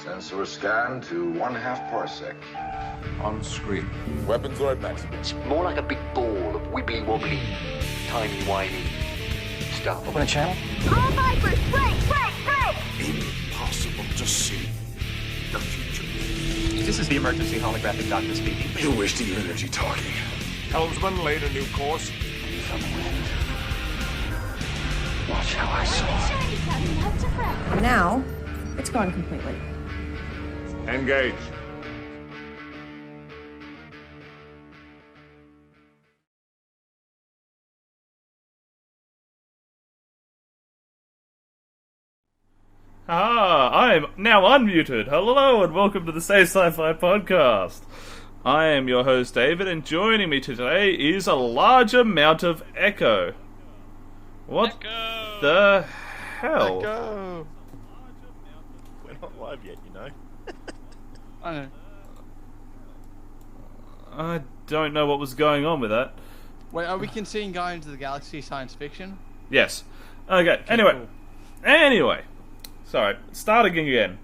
Sensor scan to 1/2 parsec. On screen. Weapons or maximum. It's more like a big ball of wibbly-wobbly, timey-wimey stuff. Open a channel? All Vipers, break! Impossible to see the future. This is the emergency holographic doctor speaking. You're wasting your energy talking. Helmsman, laid a new course. From the wind. Watch how I saw. Now, it's gone completely. Engage. I'm now unmuted. Hello and welcome to the Sci-Fi Podcast. I am your host David, and joining me today is a large amount of echo. What Echo! the hell? Echo! We're not live yet, you know. I know. I don't know what was going on with that. Wait, are we seeing Guardians of the Galaxy science fiction? Yes. Okay, anyway. Sorry, starting again.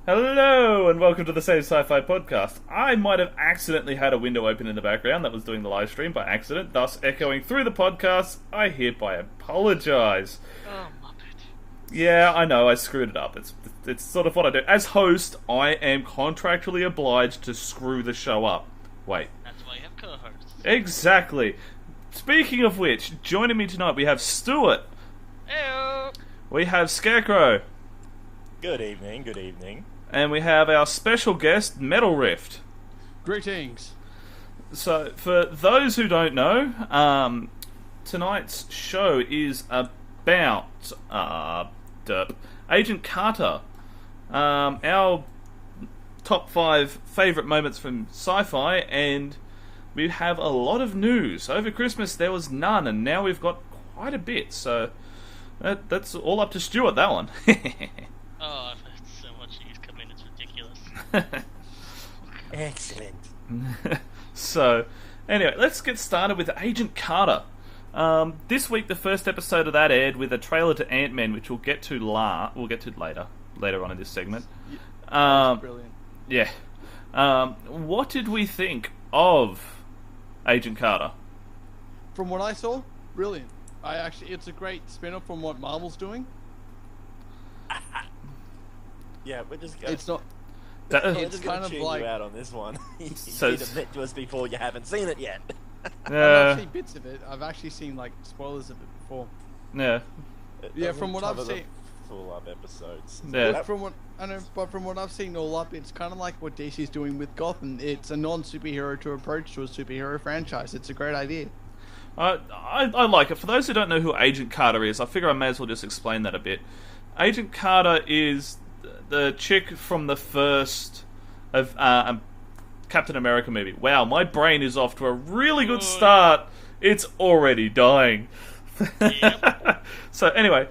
Hello and welcome to the Sci-Fi Podcast. I might have accidentally had a window open in the background that was doing the live stream by accident, thus echoing through the podcast. I hereby apologise. Oh, Muppet. Yeah, I know, I screwed it up. It's sort of what I do. As host, I am contractually obliged to screw the show up. Wait. That's why you have co-hosts. Exactly. Speaking of which, joining me tonight we have Stuart. Heyo! We have Scarecrow. Good evening, good evening. And we have our special guest, Metal Rift. Greetings. So, for those who don't know, tonight's show is about Agent Carter. Our top 5 favourite moments from Sci-Fi, and we have a lot of news. Over Christmas there was none, and now we've got quite a bit, so that's all up to Stuart, that one. Oh, I've heard so much news come in, it's ridiculous. Excellent. So, anyway, let's get started with Agent Carter. This week, the first episode of that aired with a trailer to Ant-Man, which we'll get to later on in this segment. Brilliant. Yeah. What did we think of Agent Carter? From what I saw, brilliant. It's a great spin-off from what Marvel's doing. Yeah, we're just going It's not. it's It's kind kind of you like. out on this one. You So need to admit to us before you haven't seen it yet. I've seen bits of it. I've actually seen like spoilers of it before. Yeah. Yeah, from what I've seen. Full up episodes. Yeah. But from what I've seen all up, it's kind of like what DC's doing with Gotham. It's a non-superhero to approach to a superhero franchise. It's a great idea. I like it. For those who don't know who Agent Carter is, I figure I may as well just explain that a bit. Agent Carter is the chick from the first of Captain America movie. Wow, my brain is off to a really good start. It's already dying. Yep. So anyway,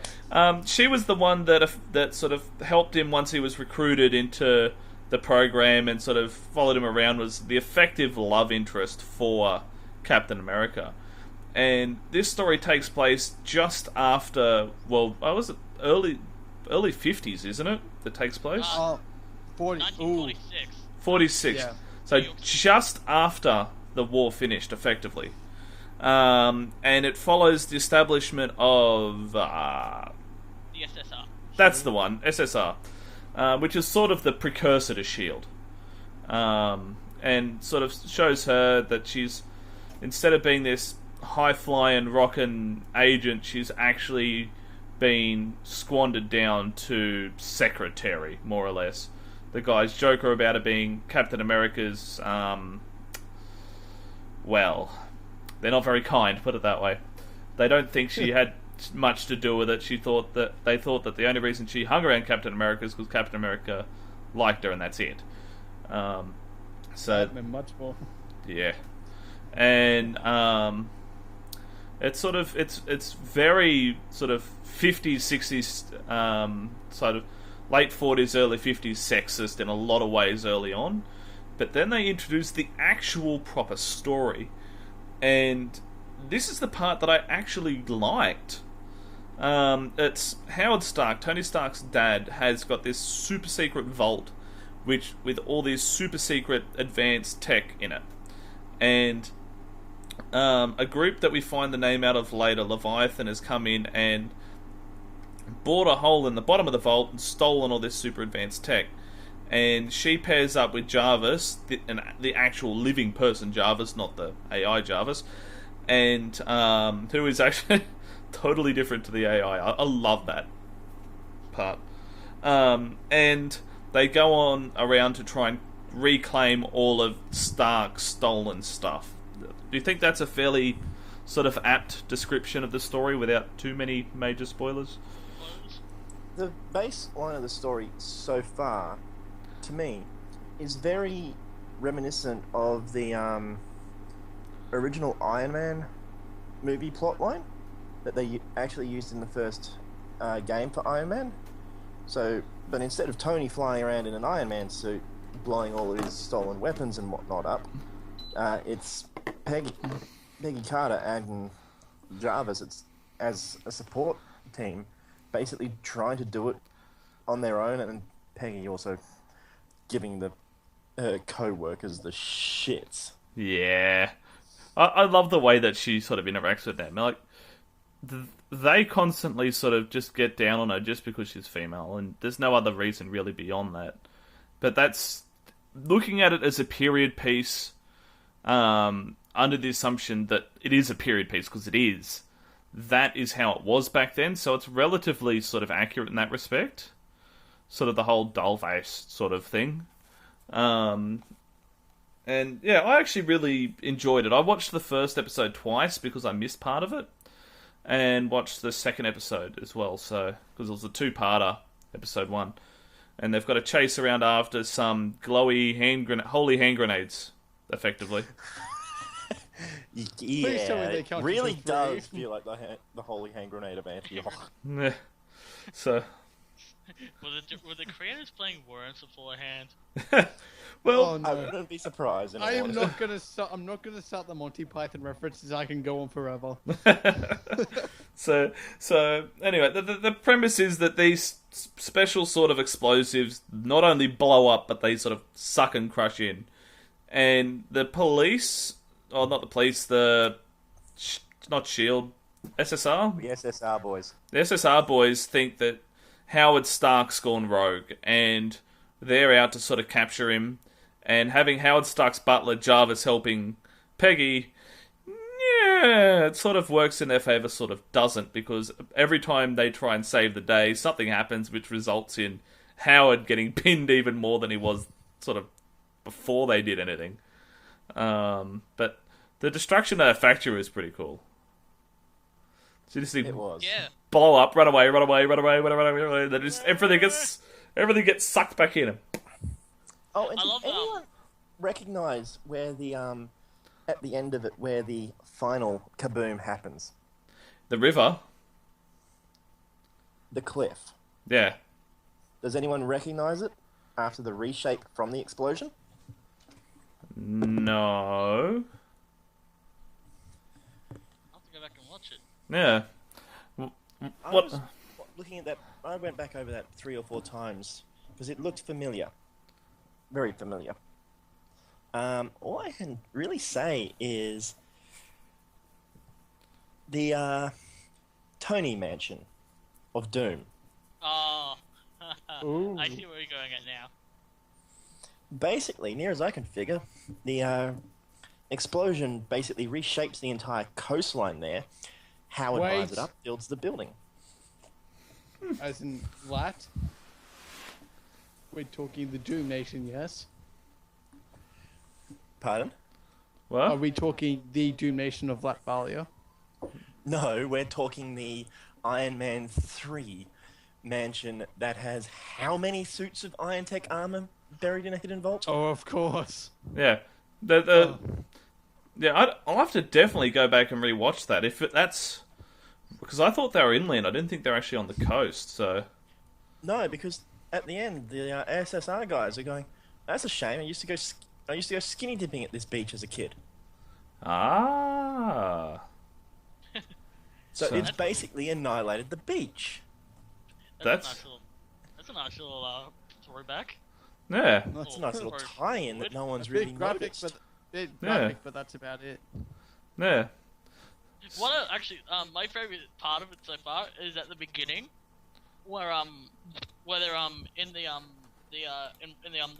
she was the one that sort of helped him once he was recruited into the program and sort of followed him around, was the effective love interest for Captain America. And this story takes place just after, was it early 50s, isn't it? That takes place? 40. 1946. 46. Yeah. So just after the war finished, effectively. And it follows the establishment of... The SSR. That's the one, SSR. Which is sort of the precursor to S.H.I.E.L.D. And sort of shows her that she's, instead of being this high-flying, rockin' agent, she's actually been squandered down to secretary, more or less. The guys joke her about it being Captain America's, they're not very kind, put it that way. They don't think she had much to do with it. They thought that the only reason she hung around Captain America is because Captain America liked her, and that's it. So Much more. yeah, and it's sort of it's very sort of 50s, 60s, sort of late 40s, early 50s sexist in a lot of ways early on, but then they introduced the actual proper story, and this is the part that I actually liked. It's Howard Stark, Tony Stark's dad, has got this super secret vault with all this super secret advanced tech in it. And a group that we find the name out of later, Leviathan, has come in and bored a hole in the bottom of the vault and stolen all this super advanced tech. And she pairs up with Jarvis, the actual living person Jarvis, not the AI Jarvis, and who is actually totally different to the AI. I love that part. And they go on around to try and reclaim all of Stark's stolen stuff. Do you think that's a fairly sort of apt description of the story without too many major spoilers? The baseline of the story so far, to me, is very reminiscent of the original Iron Man movie plotline that they actually used in the first game for Iron Man. So, but instead of Tony flying around in an Iron Man suit, blowing all of his stolen weapons and whatnot up, it's Peggy Carter and Jarvis as a support team, basically trying to do it on their own, and Peggy also giving her co-workers the shits. Yeah. I love the way that she sort of interacts with them. Like, they constantly sort of just get down on her just because she's female, and there's no other reason really beyond that. But that's looking at it as a period piece, under the assumption that it is a period piece, because it is. That is how it was back then, so it's relatively sort of accurate in that respect. Sort of the whole dollface sort of thing. And yeah, I actually really enjoyed it. I watched the first episode twice because I missed part of it, and watched the second episode as well, so because it was a two-parter, episode 1. And they've got to chase around after some glowy holy hand grenades, effectively. Yeah, it really does feel like the holy hand grenade of Antioch. Yeah. So... Were the creators playing Worms beforehand? Well, Oh, no. I wouldn't be surprised. I am not gonna start. I'm not gonna start the Monty Python references. I can go on forever. So anyway, the premise is that these special sort of explosives not only blow up, but they sort of suck and crush in. And the police, or not the police, not SHIELD, SSR? The SSR boys. The SSR boys think that Howard Stark's gone rogue, and they're out to sort of capture him. And having Howard Stark's butler, Jarvis, helping Peggy, yeah, it sort of works in their favour, sort of doesn't, because every time they try and save the day, something happens which results in Howard getting pinned even more than he was sort of before they did anything. But the destruction of that factory was pretty cool. So you just It was. Yeah. blow up, run away. Then just everything gets sucked back in. Oh, and I did love anyone recognize where the at the end of it where the final kaboom happens? The river. The cliff. Yeah. Does anyone recognize it after the reshape from the explosion? No. I'll have to go back and watch it. Yeah. I What? was looking at that. I went back over that 3 or 4 times because it looked familiar, very familiar. All I can really say is the Tony Mansion of Doom. Oh, Ooh. I see where you're going at now. Basically, near as I can figure, the explosion basically reshapes the entire coastline there. Howard buys it up, builds the building. As in Lat. We're talking the Doom Nation, yes? Pardon? Are What? we talking the Doom Nation of Latvalia? No, we're talking the Iron Man 3 mansion that has how many suits of Iron Tech armor buried in a hidden vault? Oh, of course. Yeah. Yeah, I'll have to definitely go back and rewatch that. That's because I thought they were inland. I didn't think they were actually on the coast. So No, because at the end, the SSR guys are going, that's a shame. I used to go skinny dipping at this beach as a kid. ah, So it's basically annihilated the beach. That's a nice little throwback. yeah. That's a nice little tie-in that no one's A really bit graphic, noticed. but that's about it. Yeah. My favorite part of it so far is at the beginning, where they're in the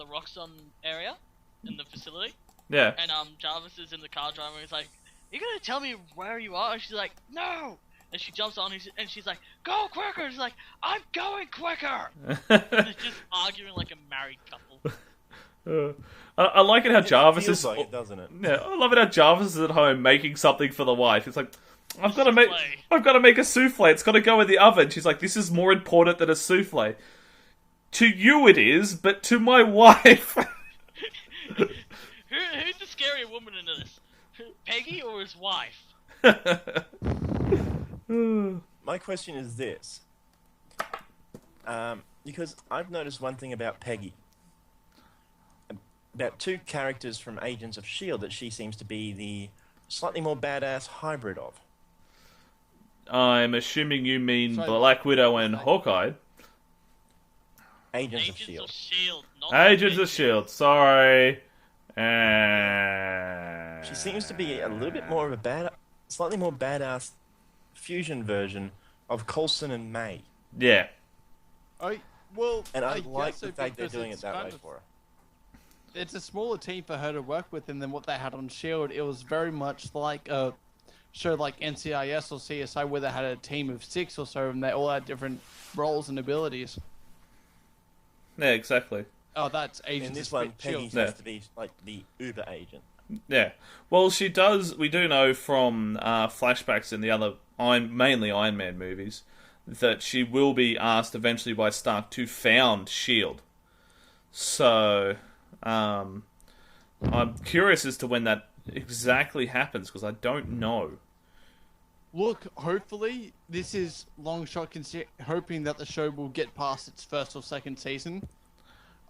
Roxxon area, in the facility. Yeah. And Jarvis is in the car driving. He's like, "You gonna tell me where you are?" And she's like, "No." And she jumps on, and she's like, "Go quicker!" And she's like, "I'm going quicker!" And they're just arguing like a married couple. I like it how Jarvis feels is. like it, doesn't it? Yeah, I love it how Jarvis is at home making something for the wife. It's like, I've got to make a souffle. It's got to go in the oven. She's like, this is more important than a souffle. To you it is, but to my wife. Who's the scarier woman in this? Peggy or his wife? My question is this. Because I've noticed one thing about Peggy. About two characters from Agents of S.H.I.E.L.D. that she seems to be the slightly more badass hybrid of. I'm assuming you mean Black Widow and Hawkeye. Agents of Agents of S.H.I.E.L.D. S.H.I.E.L.D. not Agents of S.H.I.E.L.D. Sorry. She seems to be a little bit more of a slightly more badass fusion version of Coulson and May. Yeah. And I like the fact they're doing it that way for her. It's a smaller team for her to work with than what they had on S.H.I.E.L.D. It was very much like a show like NCIS or CSI where they had a team of 6 or so and they all had different roles and abilities. Yeah, exactly. Oh, that's Agents In this of one, S.H.I.E.L.D. Peggy has to be like the Uber agent. Yeah. Well, she does. We do know from flashbacks in the other mainly Iron Man movies that she will be asked eventually by Stark to found S.H.I.E.L.D. So, I'm curious as to when that exactly happens because I don't know. Look, hopefully, this is long shot hoping that the show will get past its first or second season.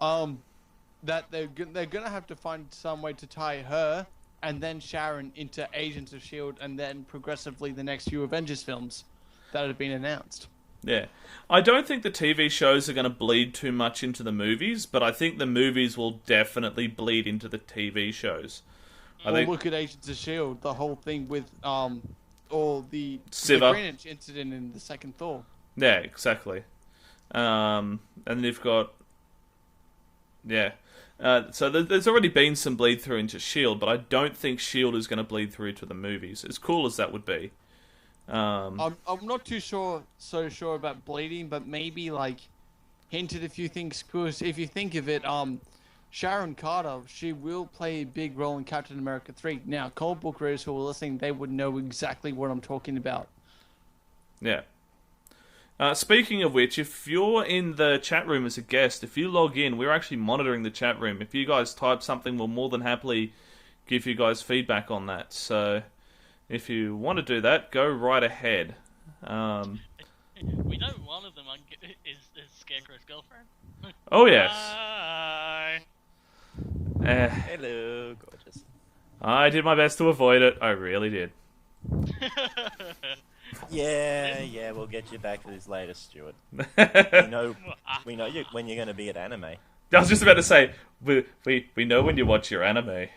That they're gonna have to find some way to tie her and then Sharon into Agents of S.H.I.E.L.D. and then progressively the next few Avengers films that have been announced. Yeah. I don't think the TV shows are going to bleed too much into the movies, but I think the movies will definitely bleed into the TV shows. Look at Agents of S.H.I.E.L.D., the whole thing with all the Greenwich incident in the second Thor. Yeah, exactly. And then you've got... Yeah. So there's already been some bleed through into S.H.I.E.L.D., but I don't think S.H.I.E.L.D. is going to bleed through to the movies, as cool as that would be. I'm not so sure about bleeding, but maybe like hinted a few things. Because if you think of it, Sharon Carter, she will play a big role in Captain America 3. Now, comic book readers who are listening, they would know exactly what I'm talking about. Yeah. Speaking of which, if you're in the chat room as a guest, if you log in, we're actually monitoring the chat room. If you guys type something, we'll more than happily give you guys feedback on that. So, if you want to do that, go right ahead. We know one of them is Scarecrow's girlfriend. Oh, yes. Hi. Hello, gorgeous. I did my best to avoid it. I really did. Yeah, we'll get you back to this later, Stuart. we know when you're going to be at anime. I was just about to say, we know when you watch your anime.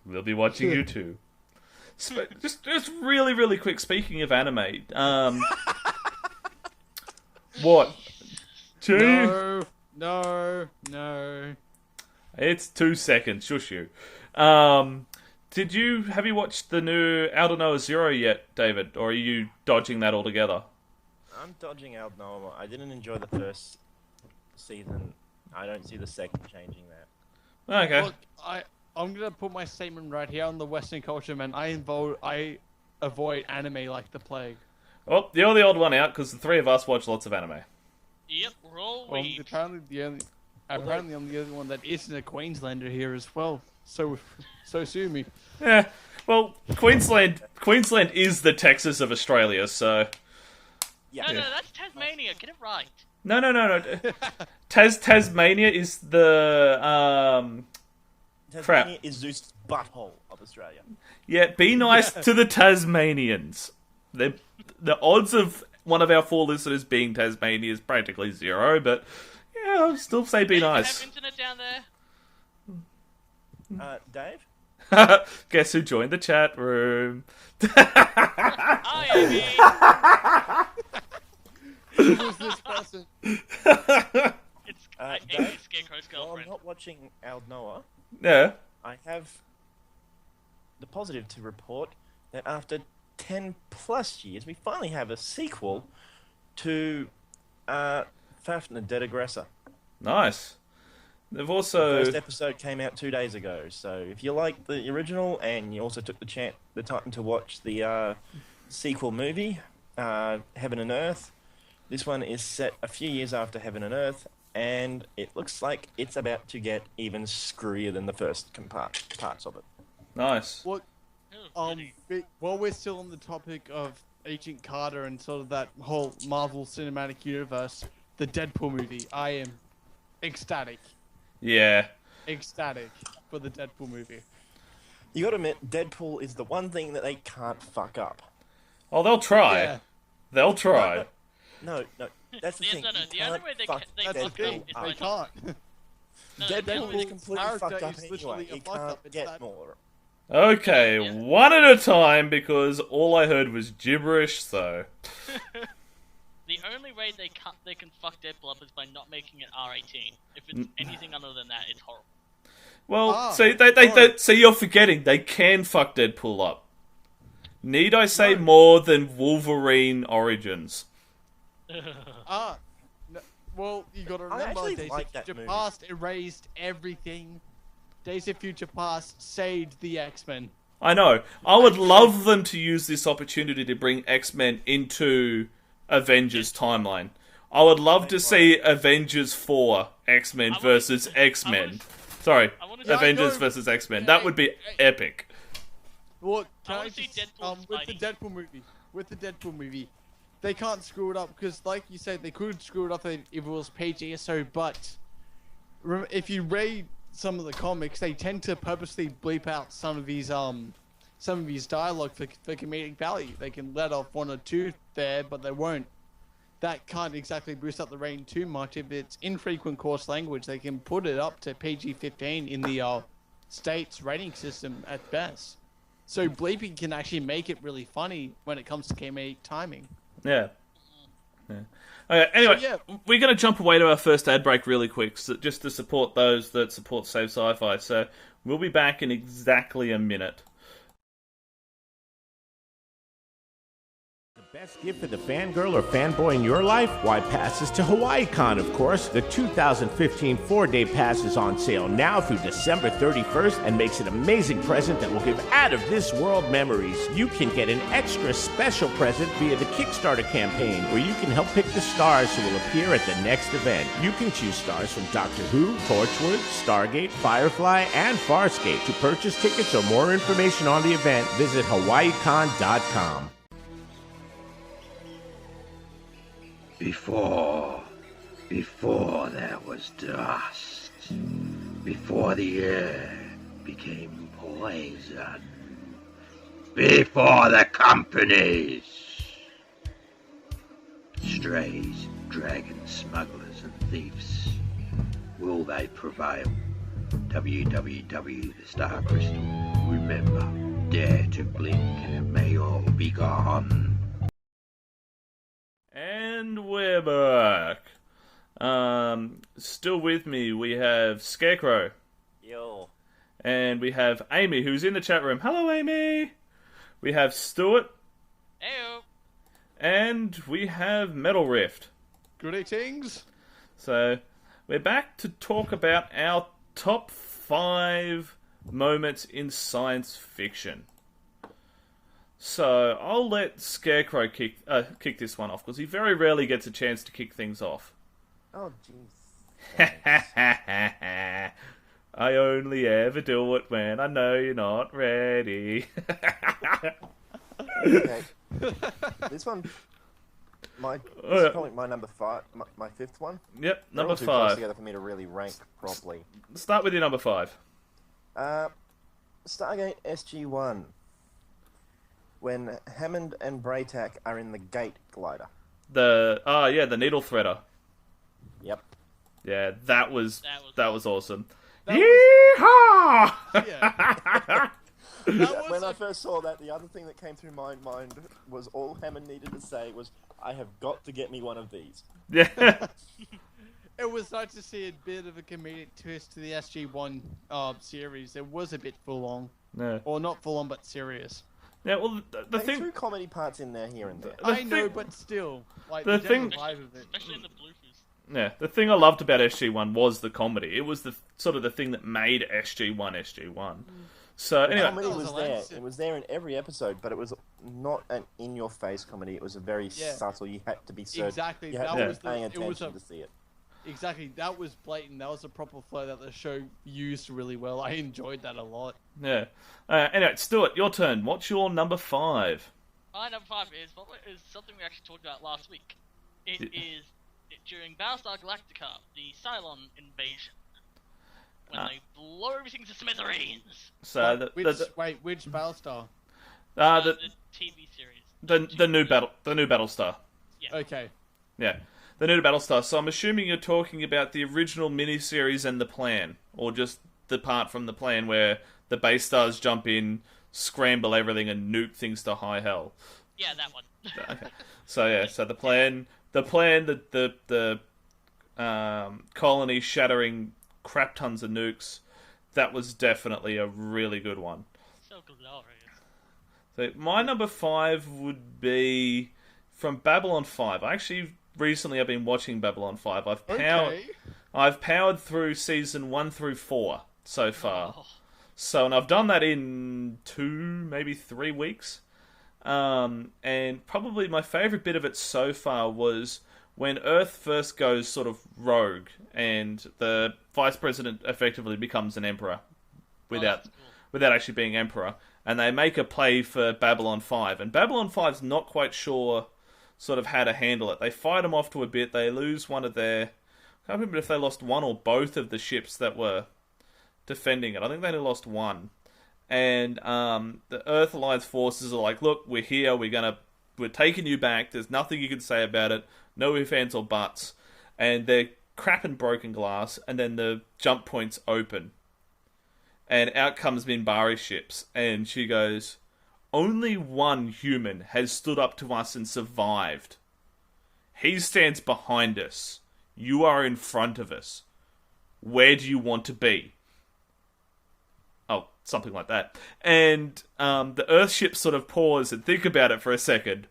We'll be watching you too. Just really, really quick, speaking of anime, what? 2? No. It's 2 seconds, shush you. Have you watched the new Outer Noah Zero yet, David? Or are you dodging that altogether? I'm dodging Outer Noah. I didn't enjoy the first season. I don't see the second changing that. Okay. Look, I'm gonna put my statement right here on the Western culture, man. I avoid anime like the plague. Well, you're the odd one out because the three of us watch lots of anime. Yep, we're all weak. Apparently I'm the only one that isn't a Queenslander here as well. So sue me. Yeah. Well, Queensland is the Texas of Australia, so. Yeah. No, that's Tasmania. Get it right. No. Tasmania is the Tasmania is Zeus' butthole of Australia. Yeah, be nice to the Tasmanians. The odds of one of our 4 listeners being Tasmania is practically 0, but yeah, I'll still say be nice. Have internet down there? Dave? Guess who joined the chat room? Hi, Amy. Who's this person? It's Dave? Amy's Scarecrow's While I'm girlfriend. not watching Al Noah, Yeah. I have the positive to report that after 10 plus years, we finally have a sequel to Fafnir the Dead Aggressor. Nice. They've The also... first episode came out 2 days ago, so if you like the original and you also took the time to watch the sequel movie, Heaven and Earth, this one is set a few years after Heaven and Earth, and it looks like it's about to get even screwier than the first parts of it. Nice. What? While we're still on the topic of Agent Carter and sort of that whole Marvel Cinematic Universe, the Deadpool movie, I am ecstatic Yeah. for the Deadpool movie. You gotta admit, Deadpool is the one thing that they can't fuck up. Oh, they'll try. Yeah. They'll try. No, that's the thing. No, You the only can't way they fuck they That's the fuck thing, up is they by can't. No, Deadpool the is only- completely character fucked up is anyway. literally a He fuck up. can't It's get that- more. Okay, Yeah. one at a time, because all I heard was gibberish, so... The only way they can fuck Deadpool up is by not making it R18. If it's anything other than that, it's horrible. Well, see, you're forgetting, they can fuck Deadpool up. Need I say more than Wolverine Origins? Well, you gotta I remember, actually Days like of that Future movie. Past erased everything. Days of Future Past saved the X-Men. I know. I would love them to use this opportunity to bring X-Men into Avengers timeline. I would love to see Avengers 4 X-Men versus X-Men. Sorry, I wanna see- Avengers versus X-Men. That would be epic. What? I Can I wanna see just, Deadpool with the Spidey. Deadpool movie, they can't screw it up because, like you said, they could screw it up if it was PG or so. But if you read some of the comics, they tend to purposely bleep out some of his dialogue for comedic value. They can let off 1 or 2 there, but they won't. That can't exactly boost up the rating too much. If it's infrequent coarse language, they can put it up to PG-15 in the state's rating system at best. So bleeping can actually make it really funny when it comes to comedic timing. Yeah. Okay, anyway, So, yeah. we're going to jump away to our first ad break really quick, just to support those that support Save Sci-Fi. So we'll be back in exactly a minute. Best gift for the fangirl or fanboy in your life? Why, passes to HawaiiCon, of course. The 2015 4-day pass is on sale now through December 31st and makes an amazing present that will give out-of-this-world memories. You can get an extra special present via the Kickstarter campaign, where you can help pick the stars who will appear at the next event. You can choose stars from Doctor Who, Torchwood, Stargate, Firefly, and Farscape. To purchase tickets or more information on the event, visit HawaiiCon.com. Before there was dust, before the air became poison, before the companies, strays, dragons, smugglers, and thieves, will they prevail? www, the Star Crystal. Remember, dare to blink and it may all be gone. And we're back. Still with me, we have Scarecrow. Yo. And we have Amy, who's in the chat room. Hello, Amy! We have Stuart. Heyo. And we have Metal Rift. Greetings. So, we're back to talk about our top 5 moments in science fiction. So, I'll let Scarecrow kick this one off, because he very rarely gets a chance to kick things off. Oh, jeez. I only ever do it when I know you're not ready. Okay. This one, this is probably my number 5, my 5th one. Yep, They're number all too close 5. together for me to really rank properly. Start with your number 5. Stargate SG-1. when Hammond and Braytac are in the gate glider. The needle threader. Yep. Yeah, that was awesome. Yeah. When I first saw that, the other thing that came through my mind was all Hammond needed to say was, "I have got to get me one of these." Yeah. It was nice to see a bit of a comedic twist to the SG-1 series. It was a bit full on. No. Or not full on, but serious. Yeah, well, the They thing... threw comedy parts in there here and there. I know, but still. Like, the thing... vibe of it. Especially in the bloopers. Yeah, the thing I loved about SG-1 was the comedy. It was the thing that made SG-1. So, anyway... The comedy was there. It was there in every episode, but it was not an in-your-face comedy. It was a very subtle. You had to be exactly. You had to be paying attention to see it. Exactly, that was blatant. That was a proper flow that the show used really well. I enjoyed that a lot. Yeah. Anyway, Stuart, your turn. What's your number 5? My number 5 is something we actually talked about last week. It is during Battlestar Galactica, the Cylon invasion, when they blow everything to smithereens. So which Battlestar? The TV series. The new Battlestar. Yeah. Okay. Yeah. The new Battlestar. So I'm assuming you're talking about the original miniseries and the plan, or just the part from the plan where the base stars jump in, scramble everything, and nuke things to high hell. Yeah, that one. Okay. So the plan, the colony shattering crap tons of nukes. That was definitely a really good one. So glorious. So my number 5 would be from Babylon 5. Recently I've been watching Babylon 5. I've powered through season 1 through 4 so far. Oh. So, and I've done that in 2, maybe 3 weeks. And probably my favourite bit of it so far was when Earth first goes sort of rogue and the Vice President effectively becomes an emperor without actually being emperor. And they make a play for Babylon 5. And Babylon 5's not quite sure sort of how to handle it. They fight them off to a bit. They lose one of their... I can't remember if they lost one or both of the ships that were defending it. I think they only lost one. And the Earth Alliance forces are like, look, we're here. We're taking you back. There's nothing you can say about it. No ifs, ands, or buts. And they're crapping broken glass. And then the jump points open. And out comes Minbari's ships. And she goes... Only one human has stood up to us and survived. He stands behind us. You are in front of us. Where do you want to be? Oh, something like that. And the Earthship sort of pause and think about it for a second.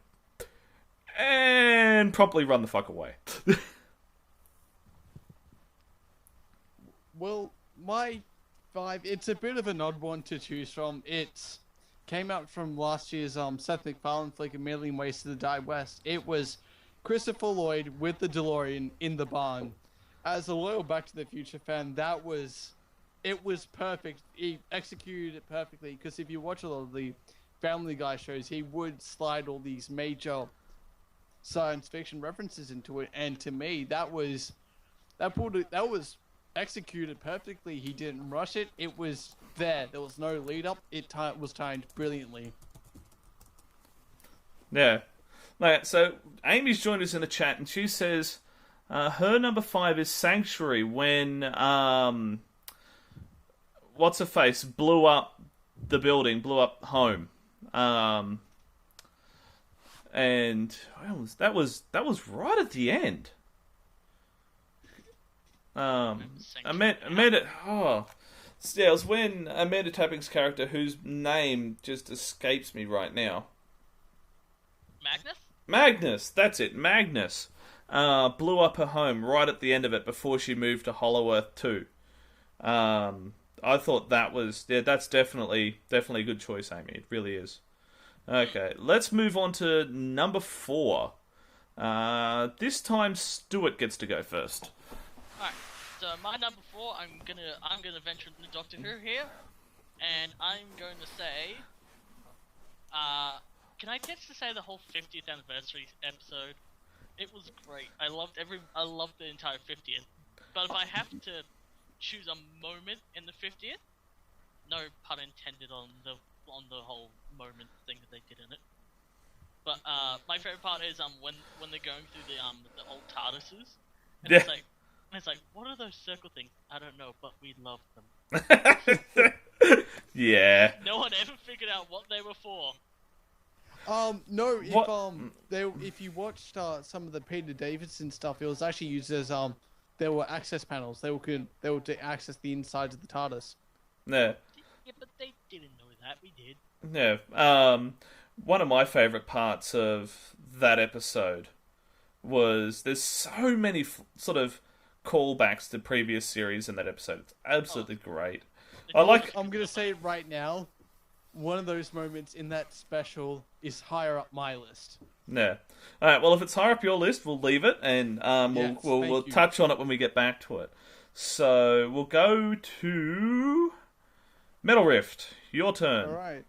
And promptly run the fuck away. Well, my 5, it's a bit of an odd one to choose from. It's... came out from last year's Seth MacFarlane flick, A Million Ways to the Die West. It was Christopher Lloyd with the DeLorean in the barn. As a loyal Back to the Future fan, it was perfect. He executed it perfectly, because if you watch a lot of the Family Guy shows, he would slide all these major science fiction references into it, and to me, that was executed perfectly. He didn't rush it. It was there was no lead up. It was timed brilliantly. Yeah. So Amy's joined us in the chat and she says her number 5 is Sanctuary, when what's her face blew up the building, blew up home. And that was right at the end. Amanda. Oh, yeah, it was when Amanda Tapping's character, whose name just escapes me right now. Magnus. That's it. Magnus blew up her home right at the end of it before she moved to Hollow Earth 2. I thought that's definitely a good choice, Amy. It really is. Okay, let's move on to number 4. This time Stuart gets to go first. Alright, so my number 4, I'm gonna venture into Doctor Who here, and I'm going to say, can I get to say the whole 50th anniversary episode? It was great. I loved the entire 50th. But if I have to choose a moment in the 50th, no pun intended on the on the whole moment thing that they did in it. But my favorite part is when they're going through the old TARDISes, and it's like, what are those circle things? I don't know, but we love them. Yeah. No one ever figured out what they were for. No, if you watched some of the Peter Davidson stuff, it was actually used as there were access panels. They were to access the insides of the TARDIS. Yeah. Yeah, but they didn't know that. We did. Yeah. One of my favourite parts of that episode was there's so many sort of callbacks to previous series in that episode. It's absolutely great. I'm gonna say it right now. One of those moments in that special is higher up my list. Yeah. All right. Well, if it's higher up your list, we'll leave it, and we'll touch on it when we get back to it. So we'll go to Metal Rift. Your turn. All right.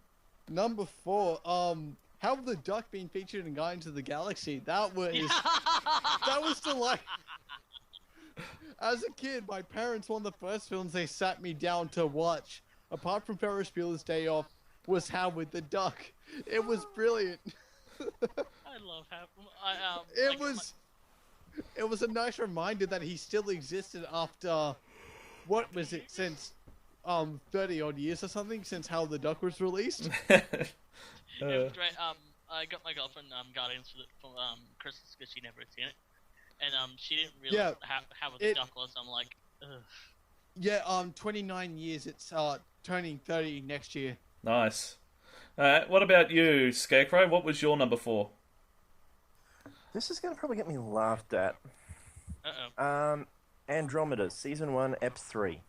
Number 4. How the Duck being featured in Guardians of the Galaxy? That was delight. As a kid, my parents, one of the first films they sat me down to watch, apart from Ferris Bueller's Day Off, was Howard the Duck. It was brilliant. I love Howard. It was a nice reminder that he still existed after, what was it, since 30 odd years or something, since Howard the Duck was released. It was great. I got my girlfriend Guardians for Christmas because she never had seen it, and she didn't realize how the Duck was. I'm like, ugh. Yeah, 29 years. It's turning 30 next year. Nice. What about you, Scarecrow? What was your number 4? This is going to probably get me laughed at. Uh-oh. Andromeda, Season 1, Ep 3.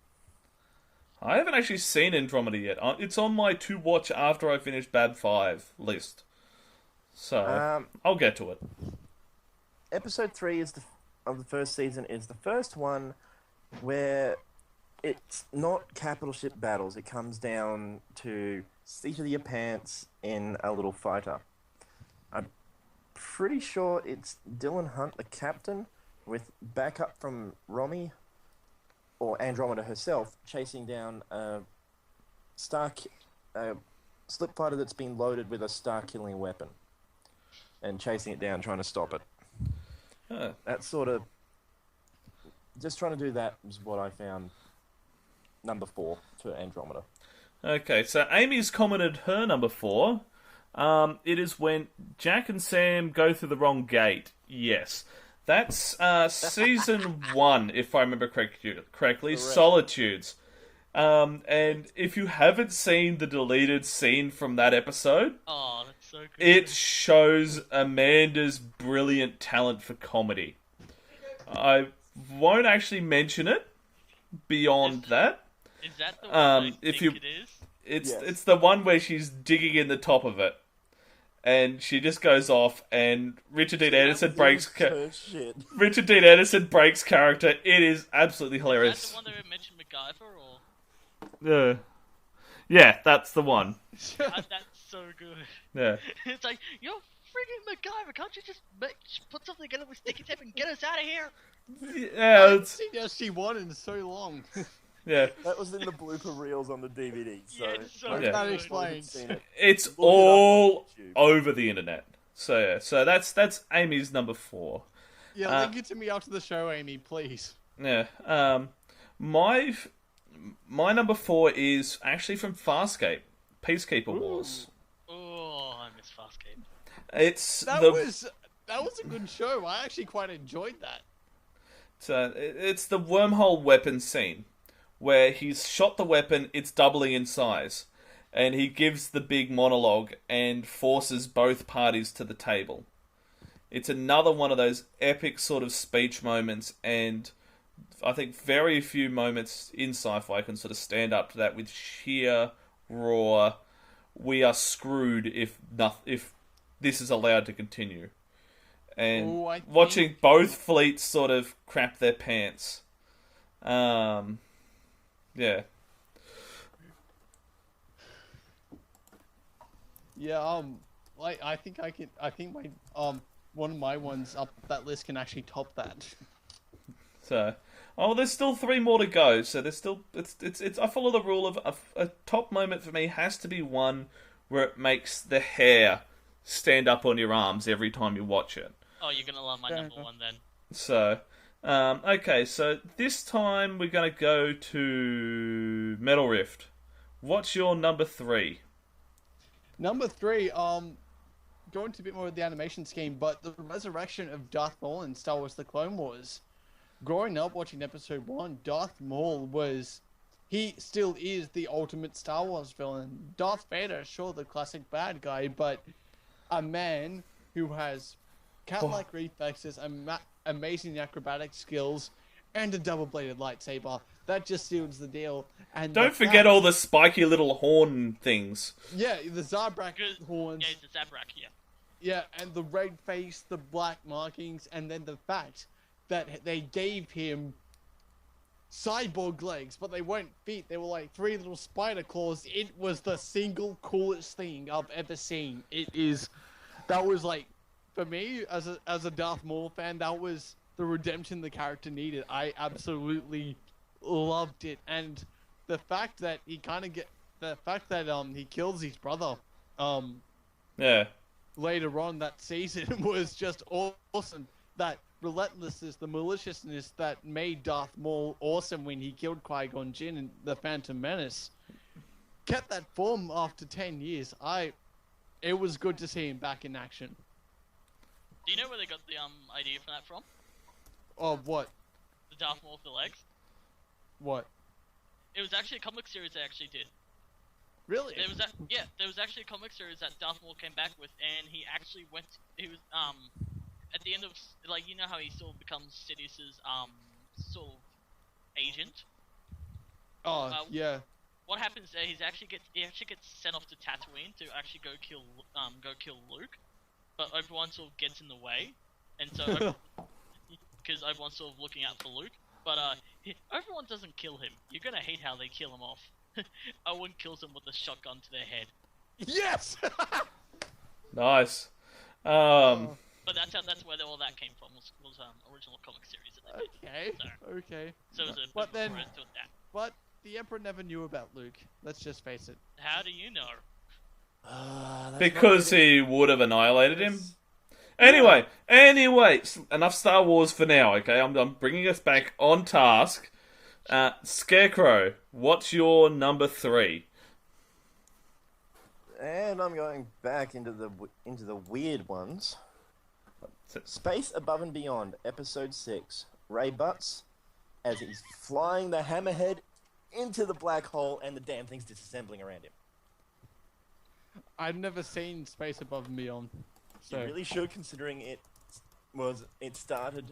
I haven't actually seen Andromeda yet. It's on my to watch after I finish Bab 5 list. So, I'll get to it. Episode 3 of the first season is the first one where it's not capital ship battles. It comes down to seat of your pants in a little fighter. I'm pretty sure it's Dylan Hunt, the captain, with backup from Romy, or Andromeda herself, chasing down a slip fighter that's been loaded with a star-killing weapon, and chasing it down, trying to stop it. That sort of... Just trying to do that was what I found number 4 for Andromeda. Okay, so Amy's commented her number 4. It is when Jack and Sam go through the wrong gate. Yes. That's season 1, if I remember correctly. Correct. Solitudes. And if you haven't seen the deleted scene from that episode, oh, that's so good. It shows Amanda's brilliant talent for comedy. I won't actually mention it beyond that. Is that the one if it is? It's the one where she's digging in the top of it. And she just goes off, and Richard Dean Anderson breaks character. It is absolutely hilarious. Is that the one that mentioned MacGyver, or? Yeah, that's the one. That's so good. Yeah. It's like, you're friggin' MacGyver. Can't you just put something together with sticky tape and get us out of here? Yeah, I haven't seen SG1 in so long. Yeah. That was in the blooper reels on the DVD. So, that explains. It's all over the internet. So that's Amy's number 4. Yeah, link it to me after the show, Amy, please. Yeah. My number 4 is actually from Farscape, Peacekeeper Wars. Oh, I miss Farscape. That was a good show. I actually quite enjoyed that. So it's the wormhole weapon scene, where he's shot the weapon, it's doubling in size, and he gives the big monologue and forces both parties to the table. It's another one of those epic sort of speech moments, and I think very few moments in sci-fi can sort of stand up to that with sheer, raw, we are screwed if this is allowed to continue. And watching both fleets sort of crap their pants. Yeah. Yeah, I think my one of my ones up that list can actually top that. So, Oh, there's still 3 more to go, so there's still... It's. I follow the rule of a top moment for me has to be one where it makes the hair stand up on your arms every time you watch it. Oh, you're gonna love my number one then. So, okay, so this time we're going to go to Metal Rift. What's your number 3? Number 3, going into a bit more of the animation scheme, but the resurrection of Darth Maul in Star Wars The Clone Wars. Growing up watching Episode 1, Darth Maul he still is the ultimate Star Wars villain. Darth Vader, sure, the classic bad guy, but a man who has cat-like reflexes, amazing acrobatic skills, and a double-bladed lightsaber. That just seals the deal. And don't forget all the spiky little horn things. Yeah, the Zabrak horns. Yeah, it's the Zabrak, yeah. Yeah, and the red face, the black markings, and then the fact that they gave him cyborg legs, but they weren't feet. They were like 3 little spider claws. It was the single coolest thing I've ever seen. That was like, for me, as a Darth Maul fan, that was the redemption the character needed. I absolutely loved it, and the fact that he he kills his brother, later on that season was just awesome. That relentlessness, the maliciousness that made Darth Maul awesome when he killed Qui-Gon Jinn in The Phantom Menace, kept that form after 10 years. It was good to see him back in action. Do you know where they got the idea for that from? Of what? The Darth Maul with the legs? What? It was actually a comic series they actually did. Really? There was actually a comic series that Darth Maul came back with, and he actually he was, at the end of, like, you know how he sort of becomes Sidious's, sort of agent? Yeah. What happens there, he actually gets sent off to Tatooine to actually go kill Luke, but Obi-Wan sort of gets in the way, and so, because Obi-Wan's sort of looking out for Luke, but, Obi-Wan doesn't kill him. You're gonna hate how they kill him off. Owen kills him with a shotgun to their head. Yes! Nice. But that's where all that came from, was original comic series that they did. Okay. So it was a but then, reference to that. But the Emperor never knew about Luke. Let's just face it. How do you know? Because he would have annihilated him. Anyway, enough Star Wars for now, okay? I'm bringing us back on task. Scarecrow, what's your number 3? And I'm going back into the weird ones. Space Above and Beyond, Episode 6. Ray Butts, as he's flying the hammerhead into the black hole and the damn thing's disassembling around him. I've never seen Space Above and Beyond. So. You really should, considering it started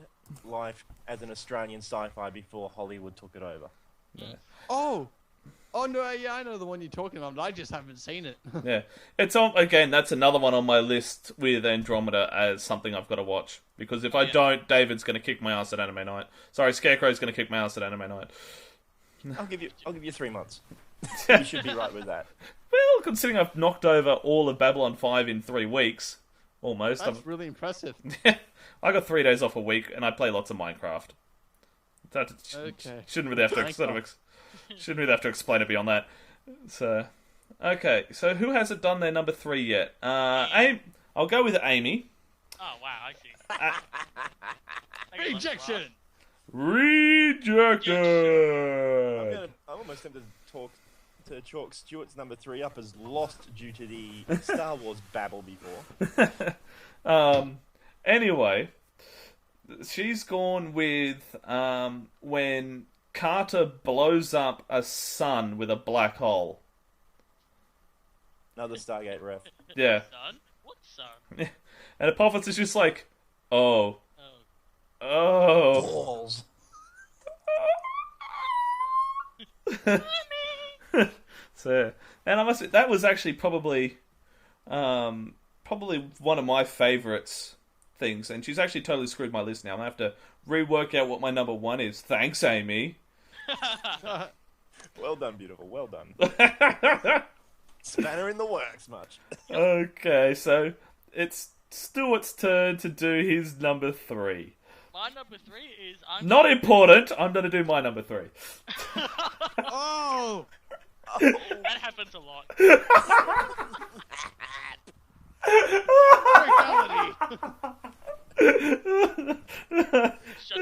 life as an Australian sci-fi before Hollywood took it over. Yeah. Oh no, yeah, I know the one you're talking about, but I just haven't seen it. Yeah, it's on again. That's another one on my list with Andromeda as something I've got to watch, because if I don't, David's going to kick my ass at Anime Night. Sorry, Scarecrow's going to kick my ass at Anime Night. I'll give you 3 months. You should be right with that. Well, considering I've knocked over all of Babylon 5 in 3 weeks, almost. That's really impressive. I got 3 days off a week, and I play lots of Minecraft. Shouldn't really have to shouldn't really have to explain it beyond that. So, okay. So who hasn't done their number 3 yet? I'll go with Amy. Oh wow, I see. Rejection. Rejected. I'm almost tempted to chalk Stuart's number 3 up as lost due to the Star Wars babble before. Anyway, she's gone with when Carter blows up a sun with a black hole. Another Stargate ref. Yeah. Son? What son? And Apophis is just like, oh. Balls. So, and I must admit, that was actually probably one of my favourites things, and she's actually totally screwed my list now. I'm going to have to rework out what my number 1 is. Thanks, Amy. Well done, beautiful. Well done. Spanner in the works, much. Okay, so it's Stuart's turn to do his number 3. My number 3 is... Not important. I'm going to do my number 3. Oh! That happens a lot. Shut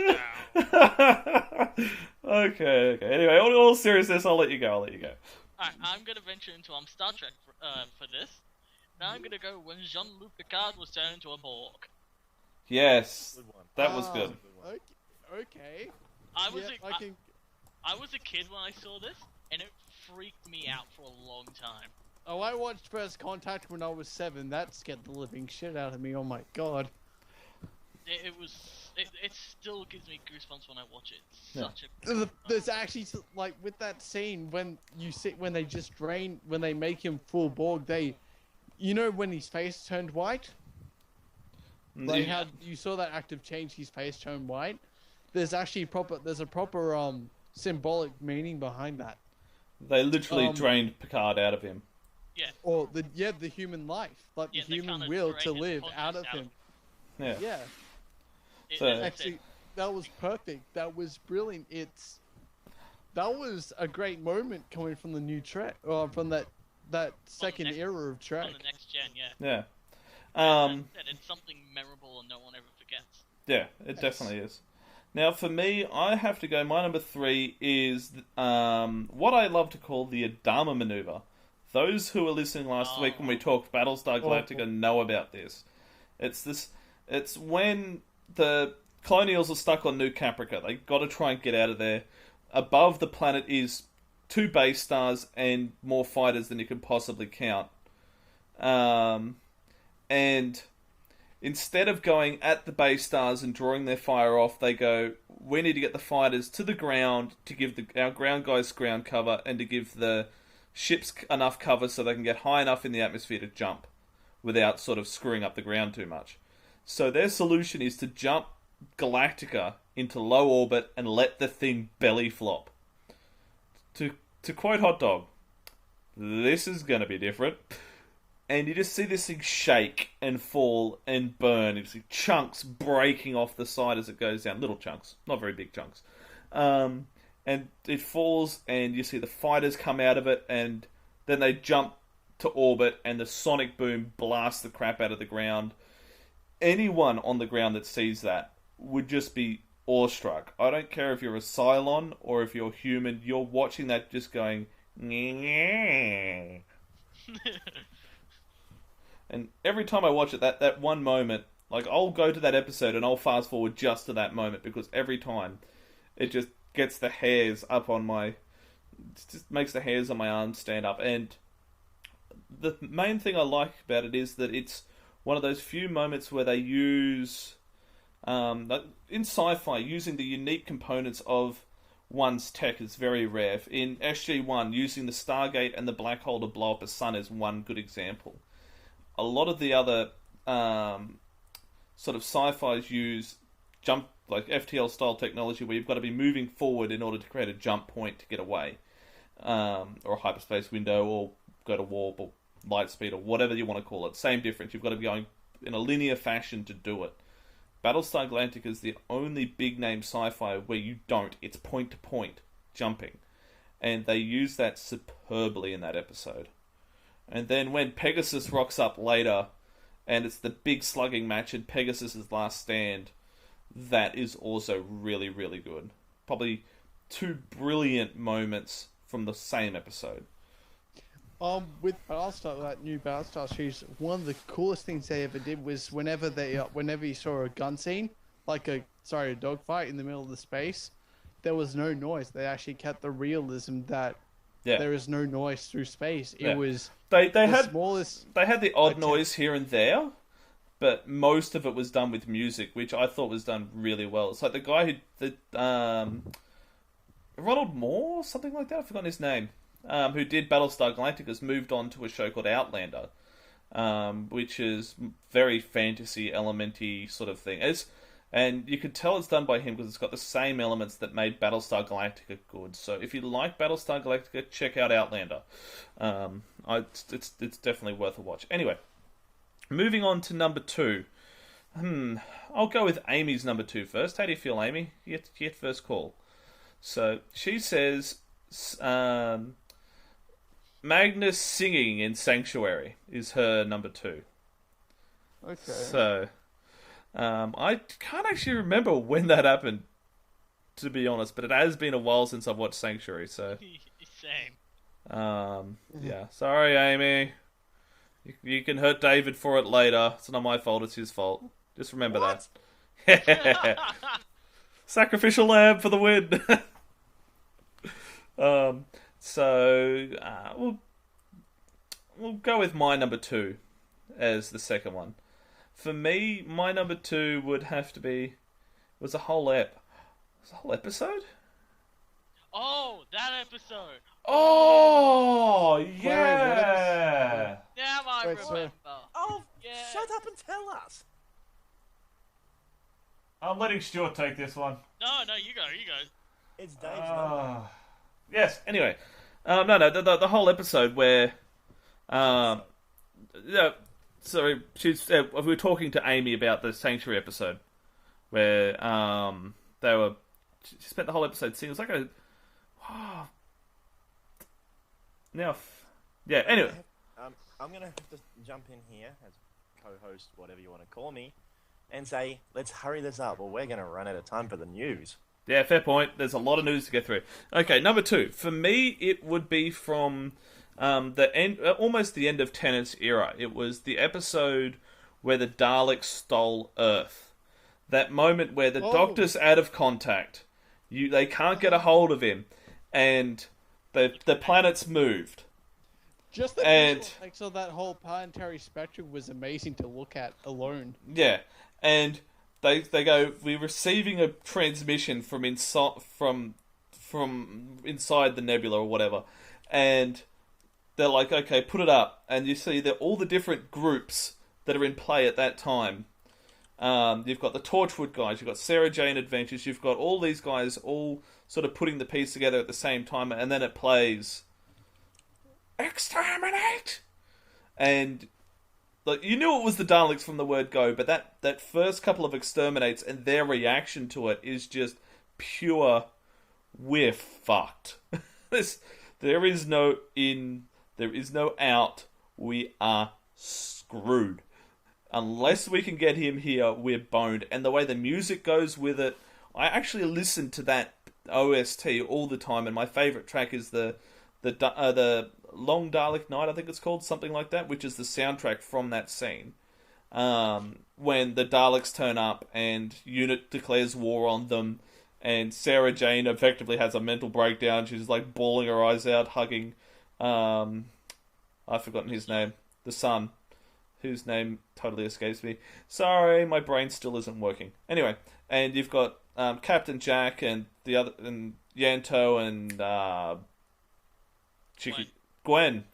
down. Okay. Anyway, all seriousness, I'll let you go. Alright, I'm going to venture into Star Trek for this. Now I'm going to go when Jean-Luc Picard was turned into a Borg. Yes, that was good. Okay. I was a kid when I saw this, and it freaked me out for a long time. Oh, I watched First Contact when I was 7. That scared the living shit out of me. Oh my god. It still gives me goosebumps when I watch it. It's such a... There's actually, like, with that scene, when they make him full Borg, you know when his face turned white? Like how you saw that active change, his face turned white? There's actually a proper symbolic meaning behind that. They literally drained Picard out of him. Yeah. Or the human life, like the human will to live out of him. Yeah. Yeah. Actually, that was perfect. That was brilliant. That was a great moment coming from the new Trek, or from that second era of Trek. On the next gen, yeah. Yeah. It's something memorable and no one ever forgets. Yeah, it definitely is. Now, for me, I have to go. My number 3 is what I love to call the Adama maneuver. Those who were listening last week when we talked Battlestar Galactica know about this. It's when the Colonials are stuck on New Caprica. They got to try and get out of there. Above the planet is 2 base stars and more fighters than you can possibly count. And instead of going at the base stars and drawing their fire off, they go, we need to get the fighters to the ground to give our ground guys ground cover and to give the ships enough cover so they can get high enough in the atmosphere to jump without sort of screwing up the ground too much. So their solution is to jump Galactica into low orbit and let the thing belly flop. To quote Hot Dog, this is going to be different. And you just see this thing shake and fall and burn. You see chunks breaking off the side as it goes down. Little chunks, not very big chunks. And it falls and you see the fighters come out of it and then they jump to orbit and the sonic boom blasts the crap out of the ground. Anyone on the ground that sees that would just be awestruck. I don't care if you're a Cylon or if you're human. You're watching that just going... And every time I watch it, that one moment, like, I'll go to that episode and I'll fast forward just to that moment because every time it just gets the hairs up on my... It just makes the hairs on my arms stand up. And the main thing I like about it is that it's one of those few moments where they use... in sci-fi, using the unique components of one's tech is very rare. In SG-1, using the Stargate and the black hole to blow up a sun is one good example. A lot of the other sort of sci-fis use jump, like FTL style technology where you've got to be moving forward in order to create a jump point to get away, or a hyperspace window, or go to warp, or light speed, or whatever you want to call it. Same difference. You've got to be going in a linear fashion to do it. Battlestar Galactica is the only big name sci-fi where you don't. It's point to point jumping, and they use that superbly in that episode. And then when Pegasus rocks up later, and it's the big slugging match in Pegasus' last stand, that is also really, really good. Probably 2 brilliant moments from the same episode. With Battlestar, that new Battlestar series, one of the coolest things they ever did was whenever you saw a gun scene, like a dogfight in the middle of the space, there was no noise. They actually kept the realism that there is no noise through space. It was they had smallest. They had the odd noise here and there, but most of it was done with music, which I thought was done really well. It's like the guy Ronald Moore, something like that. I've forgotten his name. Who did Battlestar Galactica, has moved on to a show called Outlander, which is very fantasy elementy sort of thing. And you could tell it's done by him because it's got the same elements that made Battlestar Galactica good. So if you like Battlestar Galactica, check out Outlander. It's definitely worth a watch. Anyway, moving on to number 2. I'll go with Amy's number 2 first. How do you feel, Amy? You get first call. So she says, Magnus singing in Sanctuary is her number 2. Okay. So, I can't actually remember when that happened, to be honest, but it has been a while since I've watched Sanctuary, so... Same. Yeah. Sorry, Amy. You can hurt David for it later. It's not my fault, it's his fault. Just remember that. Sacrificial lamb for the win. We'll go with my number 2 as the second one. For me, my number 2 would have to be... Was a whole episode? Oh, that episode. Oh, yeah. Now I remember. Oh, yeah. Shut up and tell us. I'm letting Stuart take this one. No, you go. It's Dave's number. Yes. Anyway, the whole episode where, sorry, we were talking to Amy about the Sanctuary episode, where she spent the whole episode singing. It was like a, Anyway, I'm gonna have to jump in here as co-host, whatever you want to call me, and say, let's hurry this up, or we're gonna run out of time for the news. Yeah, fair point. There's a lot of news to get through. Okay, number 2. For me, it would be from the end, almost the end of Tennant's era. It was the episode where the Daleks stole Earth. That moment where the Doctor's out of contact. They can't get a hold of him, and the planet's moved. Just the visual effects of that whole planetary spectrum was amazing to look at alone. Yeah, and they go, we're receiving a transmission from inside the nebula or whatever, and they're like, okay, put it up, and you see that all the different groups that are in play at that time. You've got the Torchwood guys, you've got Sarah Jane Adventures, you've got all these guys all sort of putting the piece together at the same time, and then it plays Exterminate! And like, you knew it was the Daleks from the word go, but that first couple of exterminates and their reaction to it is just pure, we're fucked. There is no in, there is no out, we are screwed. Unless we can get him here, we're boned. And the way the music goes with it, I actually listen to that OST all the time, and my favourite track is the Long Dalek Night, I think it's called, something like that, which is the soundtrack from that scene. When the Daleks turn up and Unit declares war on them, and Sarah Jane effectively has a mental breakdown. She's like bawling her eyes out, hugging I've forgotten his name, the son, whose name totally escapes me. Sorry, my brain still isn't working. Anyway, and you've got Captain Jack and the other, and Yanto and Gwen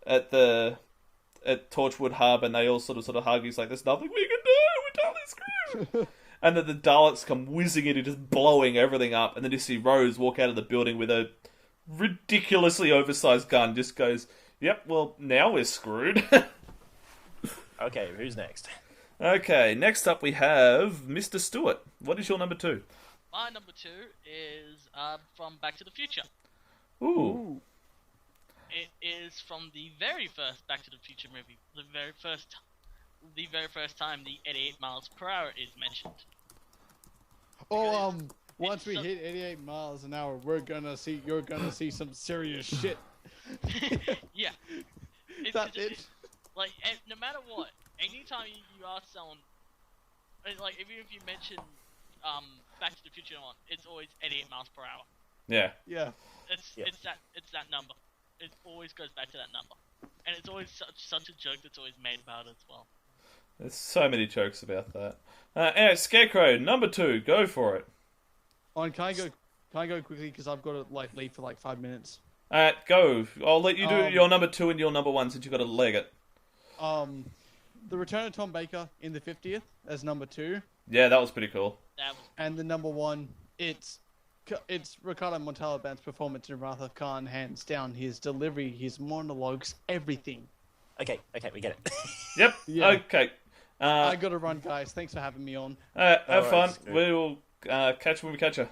at Torchwood Hub, and they all sort of hug. He's like, "There's nothing we can do. We're totally screwed." And then the Daleks come whizzing in and just blowing everything up. And then you see Rose walk out of the building with a ridiculously oversized gun. Just goes, "Yep, well now we're screwed." Okay, who's next? Okay, next up we have Mr. Stewart. What is your number 2? My number 2 is from Back to the Future. Ooh. It is from the very first Back to the Future movie. The very first time the 88 miles per hour is mentioned. Once we hit 88 miles an hour, you're gonna see some serious shit. Yeah. That's it. Like, no matter what, anytime you ask someone, like, even if you mention Back to the Future on, it's always 88 miles per hour. Yeah. Yeah. It's that number. It always goes back to that number, and it's always such a joke that's always made about it as well. There's so many jokes about that. Anyway, Scarecrow, number 2, go for it. Can I go quickly because I've got to leave for 5 minutes. Alright, go. I'll let you do your number 2 and your number 1 since you've got to leg it. The Return of Tom Baker in the 50th as number 2. Yeah, that was pretty cool. And the number 1, it's Ricardo Montalban's performance in Wrath of Khan, hands down. His delivery, his monologues, everything. Okay, we get it. Yep. Yeah. Okay. I gotta run, guys. Thanks for having me on. Have fun. We will catch when we catch her.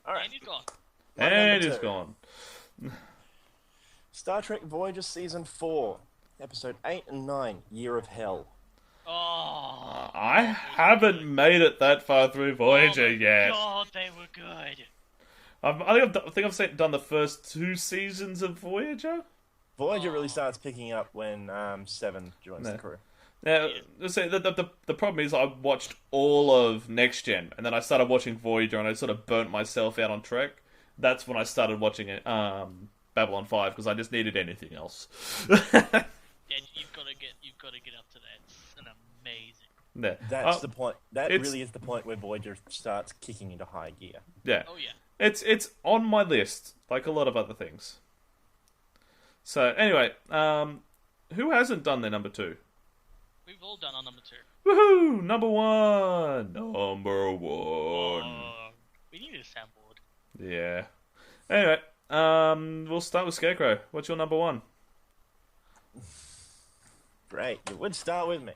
All right. And he's gone. And he's gone. Star Trek Voyager Season 4, Episode 8 and 9, Year of Hell. Oh. I haven't made it that far through Voyager yet. God, they were good. I think I've done the first 2 seasons of Voyager. Voyager really starts picking up when 7 joins the crew. Now, the problem is I watched all of Next Gen, and then I started watching Voyager, and I sort of burnt myself out on Trek. That's when I started watching it, Babylon 5, because I just needed anything else. Yeah, you've got to get up to that. It's an amazing. Yeah. That's the point. That really is the point where Voyager starts kicking into high gear. Yeah. Oh yeah. It's on my list, like a lot of other things. So anyway, who hasn't done their number 2? We've all done our number 2. Woohoo! Number 1. We need a soundboard. Yeah. Anyway, we'll start with Scarecrow. What's your number 1? Great. You would start with me.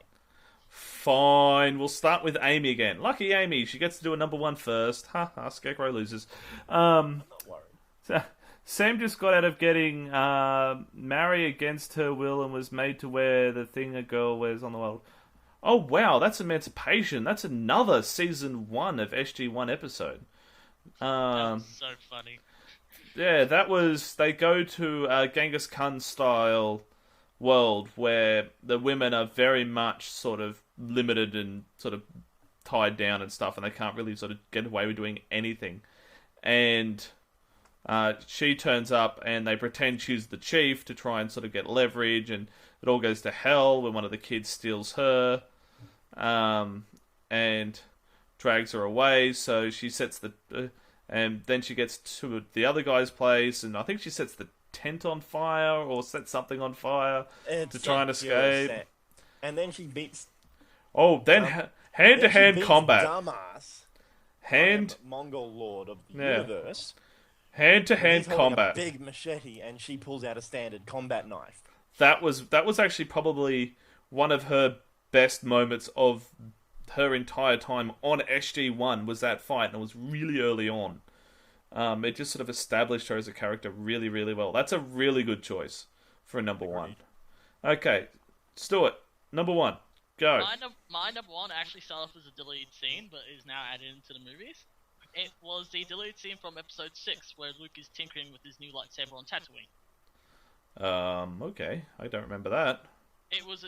Fine. We'll start with Amy again. Lucky Amy. She gets to do a number 1 first. Ha ha. Scarecrow loses. I'm not worried. Sam just got out of getting married against her will and was made to wear the thing a girl wears on the world. Oh, wow. That's Emancipation. That's another Season 1 of SG-1 episode. That's so funny. Yeah, that was... They go to a Genghis Khan-style world where the women are very much sort of limited and sort of tied down and stuff, and they can't really sort of get away with doing anything. And she turns up, and they pretend she's the chief to try and sort of get leverage, and it all goes to hell when one of the kids steals her, and drags her away. So she sets the... and then she gets to the other guy's place, and I think she sets the tent on fire, or sets something on fire to try and escape. And then she beats... Oh, then hand-to-hand combat. Dumbass. Mongol Lord of the Universe. Hand-to-hand combat. A big machete, and she pulls out a standard combat knife. That was actually probably one of her best moments of her entire time on SG-1 was that fight, and it was really early on. It just sort of established her as a character really, really well. That's a really good choice for a number 1. Okay, Stuart, number 1, go. My number 1 actually started off as a deleted scene, but is now added into the movies. It was the deleted scene from episode 6, where Luke is tinkering with his new lightsaber on Tatooine. Okay, I don't remember that. It was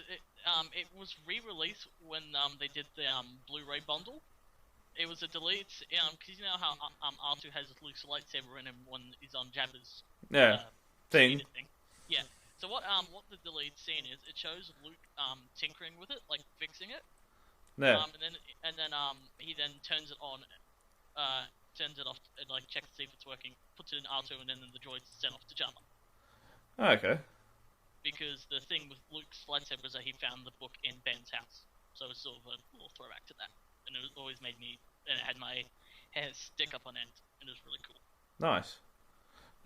re-released when they did the Blu-ray bundle. It was a delete, because you know how R2 has Luke's lightsaber in him when he's on Jabba's thing. Yeah. So what the deleted scene is, it shows Luke tinkering with it, like fixing it. Yeah. And then he then turns it on, turns it off, and like checks to see if it's working, puts it in R2, and then the droids sent off to Jabba. Okay. Because the thing with Luke's lightsaber is that he found the book in Ben's house, so it's sort of a little throwback to that. And it always made me, and it had my hair stick up on end, and it was really cool. Nice.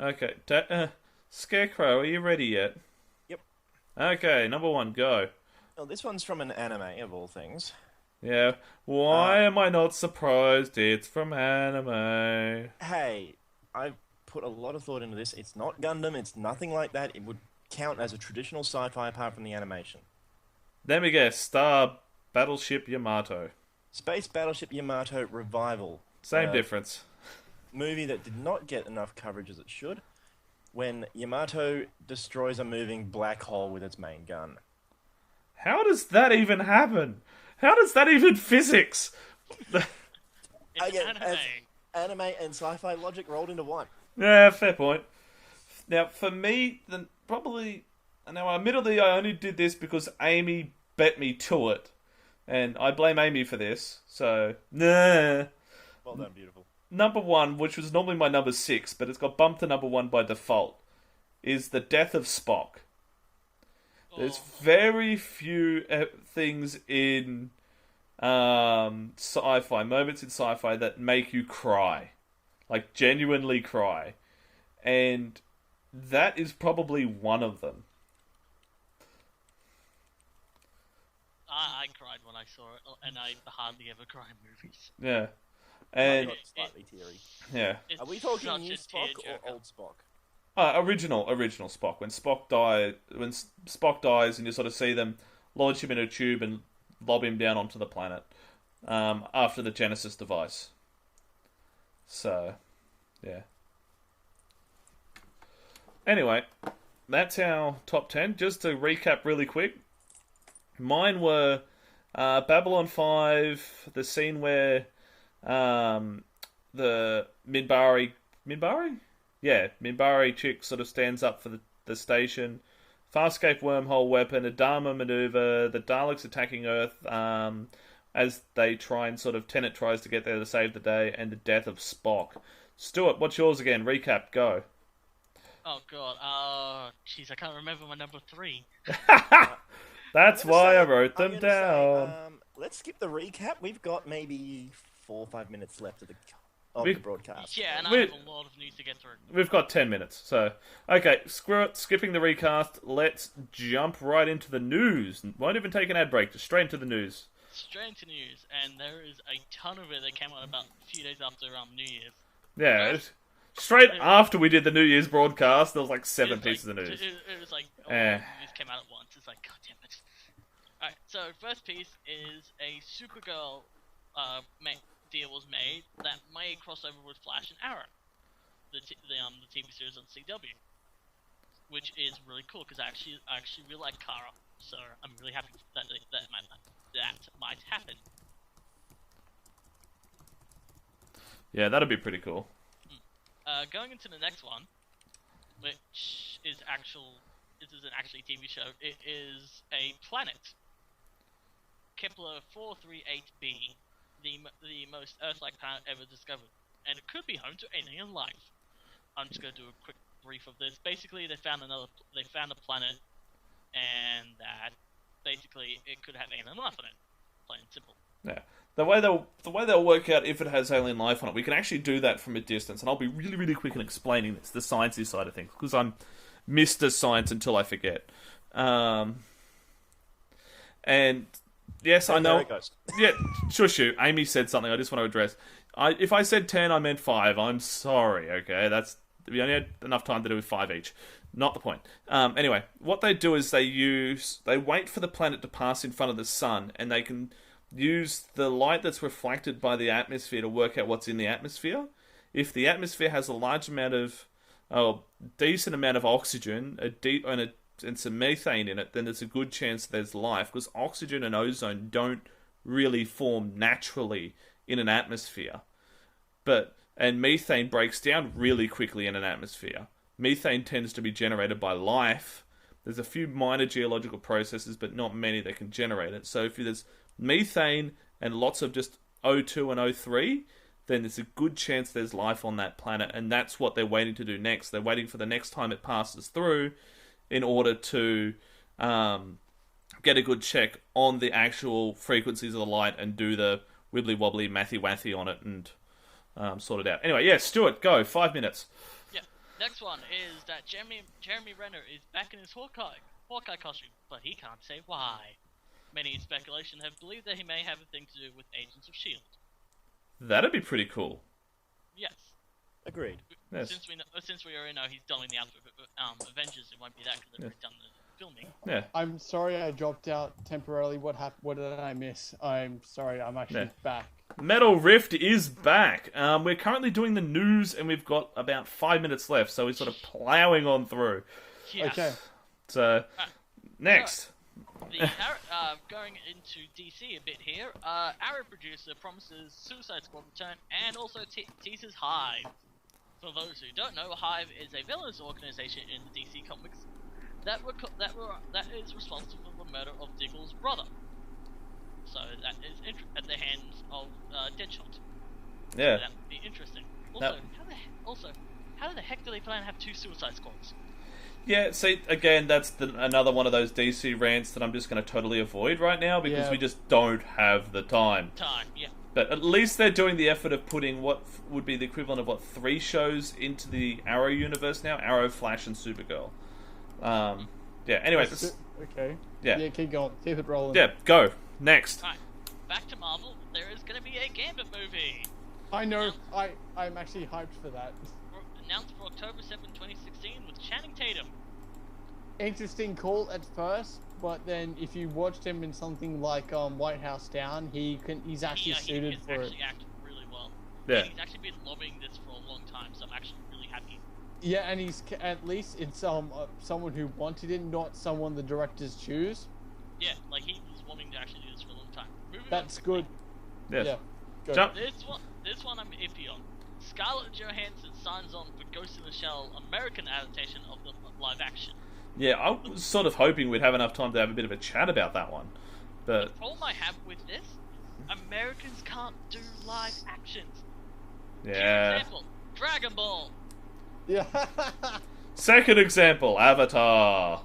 Okay, Scarecrow, are you ready yet? Yep. Okay, number 1, go. Well, this one's from an anime, of all things. Yeah, why am I not surprised it's from anime? Hey, I've put a lot of thought into this. It's not Gundam, it's nothing like that. It would count as a traditional sci-fi apart from the animation. Let me guess, Star Battleship Yamato. Space Battleship Yamato Revival. Same difference. Movie that did not get enough coverage as it should, when Yamato destroys a moving black hole with its main gun. How does that even happen? How does that even physics? Anime and sci-fi logic rolled into one. Yeah, fair point. Now, for me, admittedly, I only did this because Amy bet me to it. And I blame Amy for this, so... Nah. Well done, beautiful. Number 1, which was normally my number 6, but it's got bumped to number 1 by default, is The Death of Spock. There's very few things in sci-fi, moments in sci-fi that make you cry. Like, genuinely cry. And that is probably one of them. I cried when I saw it, and I hardly ever cry in movies. Yeah. And slightly teary. yeah. Are we talking such new a Spock tearjerker. or old Spock? Original Spock. When Spock dies, and you sort of see them launch him in a tube and lob him down onto the planet after the Genesis device. So, yeah. Anyway, that's our top 10. Just to recap really quick, mine were Babylon 5, the scene where the Minbari? Yeah, Minbari chick sort of stands up for the station. Farscape wormhole weapon, a Dharma maneuver, the Daleks attacking Earth as they try and sort of Tenet tries to get there to save the day, and the death of Spock. Stuart, what's yours again? Recap, go. Oh god, jeez, I can't remember my number 3. That's why I wrote them down. Let's skip the recap. We've got maybe 4 or 5 minutes left of the broadcast. Yeah, and I have a lot of news to get through. We've got 10 minutes, so... Okay, screw it, skipping the recast, let's jump right into the news. Won't even take an ad break, just straight into the news. Straight into news, and there is a ton of it that came out about a few days after New Year's. Yeah, straight after we did the New Year's broadcast, there was like 7 pieces of news. It was like, news came out at once. It's like, god damn it. Alright, so first piece is a Supergirl deal was made that may cross over with Flash and Arrow, the TV series on CW, which is really cool because I actually really like Kara, so I'm really happy that might happen. Yeah, that'd be pretty cool. Going into the next one, which is isn't actually a TV show. It is a planet, Kepler 438b, the most Earth-like planet ever discovered, and it could be home to alien life. I'm just going to do a quick brief of this. Basically, they found a planet, and that basically it could have alien life on it. Plain and simple. Yeah. The way they'll work out if it has alien life on it, we can actually do that from a distance, and I'll be really, really quick in explaining this, the sciencey side of things, because I'm Mr. Science until I forget. And yes, I know. Yeah, shush you. Amy said something I just want to address. If I said 10, I meant 5. I'm sorry, okay? We only had enough time to do with 5 each. Not the point. Anyway, what they do is they wait for the planet to pass in front of the sun, and they can use the light that's reflected by the atmosphere to work out what's in the atmosphere. If the atmosphere has a large amount of, decent amount of oxygen, and some methane in it, then there's a good chance there's life, because oxygen and ozone don't really form naturally in an atmosphere. And methane breaks down really quickly in an atmosphere. Methane tends to be generated by life. There's a few minor geological processes, but not many that can generate it. So if there's methane and lots of just O2 and O3, then there's a good chance there's life on that planet, and that's what they're waiting to do next. They're waiting for the next time it passes through in order to get a good check on the actual frequencies of the light and do the wibbly-wobbly mathy-wathy on it and sort it out. Anyway, yeah, Stuart, go. 5 minutes. Yeah. Next one is that Jeremy Renner is back in his Hawkeye costume, but he can't say why. Many in speculation have believed that he may have a thing to do with Agents of S.H.I.E.L.D. That'd be pretty cool. Yes. Agreed. Yes. Since we already know he's done in the Avengers, it won't be that because they've already done the filming. Yeah. I'm sorry I dropped out temporarily. What happened? What did I miss? I'm sorry. I'm actually back. Metal Rift is back. We're currently doing the news, and we've got about 5 minutes left, so we're sort of ploughing on through. Yes. Okay. So, next. Going into DC a bit here, Arrow producer promises Suicide Squad return and also teases Hive. For those who don't know, Hive is a villainous organization in the DC comics that is responsible for the murder of Diggle's brother. So that is at the hands of Deadshot. Yeah. So that would be interesting. Also, how the heck do they plan to have 2 Suicide Squads? Yeah, see, again, that's another one of those DC rants that I'm just going to totally avoid right now because we just don't have the time. Yeah. But at least they're doing the effort of putting what would be the equivalent of, 3 shows into the Arrow universe now? Arrow, Flash, and Supergirl. Yeah, anyway. Okay. Yeah. Yeah, keep going. Keep it rolling. Yeah, go. Next. Right, back to Marvel. There is going to be a Gambit movie. I know. I'm actually hyped for that. Announced for October 7, 2016 with Channing Tatum. Interesting call at first, but then if you watched him in something like White House Down, he's actually suited for it. He acted really well. Yeah. And he's actually been lobbying this for a long time, so I'm actually really happy. Yeah, and at least it's someone who wanted it, not someone the directors choose. Yeah, like he was wanting to actually do this for a long time. That's good. Yes. Yeah. Go. Jump. This one I'm iffy on. Scarlett Johansson signs on for Ghost in the Shell American adaptation of the live action. Yeah, I was sort of hoping we'd have enough time to have a bit of a chat about that one. But the problem I have with this, Americans can't do live actions. yeah. For example, Dragon Ball. Yeah. Second example, Avatar.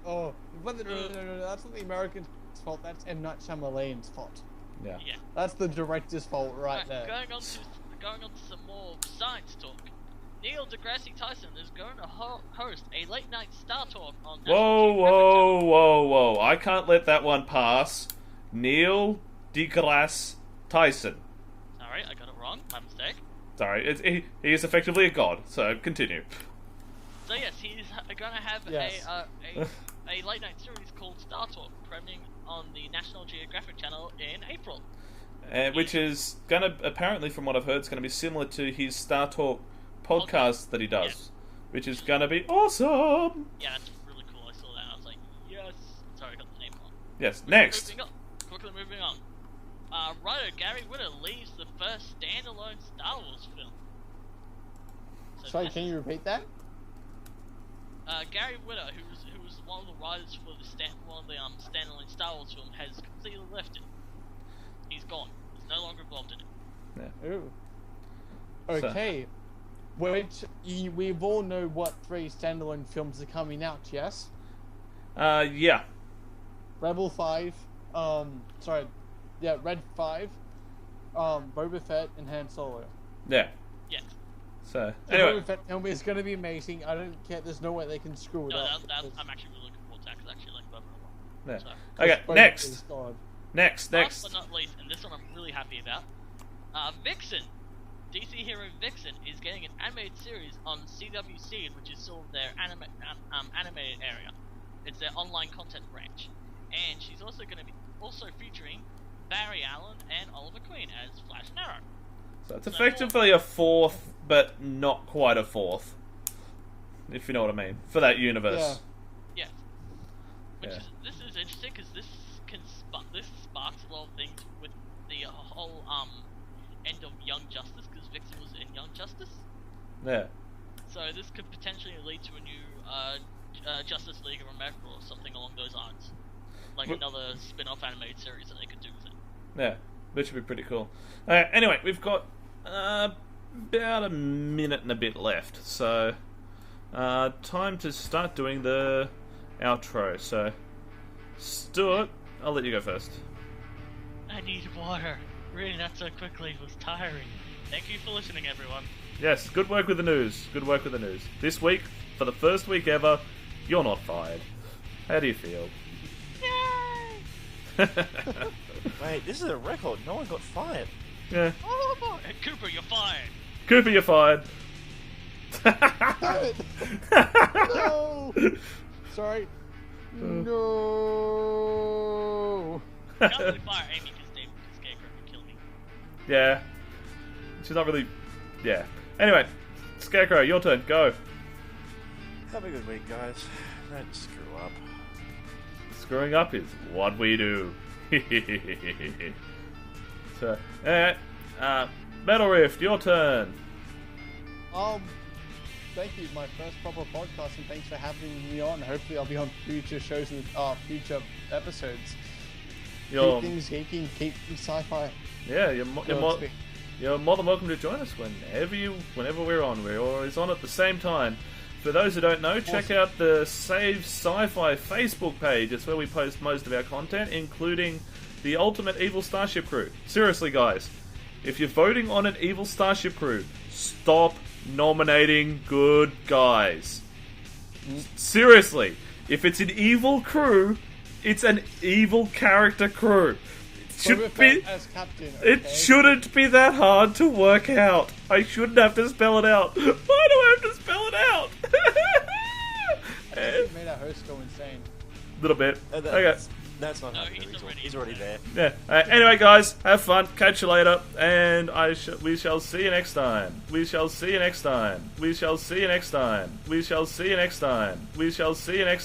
Oh, but no, that's not the Americans' fault. That's M. Night Shyamalan's fault. Yeah. That's the director's fault right there. Going on to some more science talk. Neil deGrasse Tyson is going to host a late night Star Talk on Whoa. I can't let that one pass. Neil deGrasse Tyson. Sorry, I got it wrong. My mistake. Sorry, he is effectively a god, so continue. So yes, he's going to have a late night series called Star Talk, premiering on the National Geographic Channel in April. Which is going to, apparently from what I've heard, it's going to be similar to his Star Talk podcast that he does, which is going to be awesome. Yeah, that's really cool. I saw that and I was like, yes. Sorry, I got the name wrong. Yes, next. Quickly moving on. Writer Gary Whitta leaves the first standalone Star Wars film. Sorry, can you repeat that? Gary Whitta, who was one of the writers for the standalone Star Wars film, has completely left it. He's gone. He's no longer involved in it. Yeah. Ooh. Okay. Which we all know what 3 standalone films are coming out. Yes. Yeah. Rebel 5. Red 5. Boba Fett and Han Solo. Yeah. Yes. So the anyway, Boba Fett film is going to be amazing. I don't care. There's no way they can screw it up. I'm actually really looking forward to that because I actually like Boba a lot. yeah. So. Okay. Next. Next. Last but not least, and this one I'm really happy about. Vixen. DC hero Vixen is getting an animated series on CW Seed, which is sort of their animated area. It's their online content branch, and she's also going to be featuring Barry Allen and Oliver Queen as Flash and Arrow. So it's effectively a 4th, but not quite a 4th, if you know what I mean, for that universe. Yeah. This is interesting because this sparks a lot of things with the whole end of Young Justice, because Vixen was in Young Justice. Yeah. So this could potentially lead to a new Justice League of America or something along those lines, like another spin-off animated series that they could do with it. Yeah, which would be pretty cool. Anyway, we've got about a minute and a bit left, so time to start doing the outro. So, Stuart, I'll let you go first. I need water. Reading that so quickly was tiring. Thank you for listening, everyone. Yes, good work with the news. Good work with the news. This week, for the first week ever, you're not fired. How do you feel? Yay! Wait, this is a record. No one got fired. Yeah. Oh, Cooper, you're fired. Cooper, you're fired. No! Sorry. No! Can't really fire Amy because Scarecrow can kill me. Yeah. She's not really... Yeah. Anyway, Scarecrow, your turn. Go. Have a good week, guys. Don't screw up. Screwing up is what we do. So, Metal Rift, your turn. Thank you, my first proper podcast, and thanks for having me on. Hopefully I'll be on future shows and future episodes. Keep things geeky, keep sci-fi. Yeah, you're more than welcome to join us whenever we're on. We're always on at the same time. For those who don't know, check out the Save Sci-Fi Facebook page. It's where we post most of our content, including the Ultimate Evil Starship Crew. Seriously, guys, if you're voting on an Evil Starship Crew, stop nominating good guys. Seriously, if it's an evil crew, It's an evil character crew. As captain, okay? It shouldn't be that hard to work out. I shouldn't have to spell it out. Why do I have to spell it out? It made our host go insane. Little bit. Okay. That's not happening. He's already there. Yeah. Anyway, guys, have fun. Catch you later, and we shall see you next time. We shall see you next time. We shall see you next time. We shall see you next time. We shall see you next.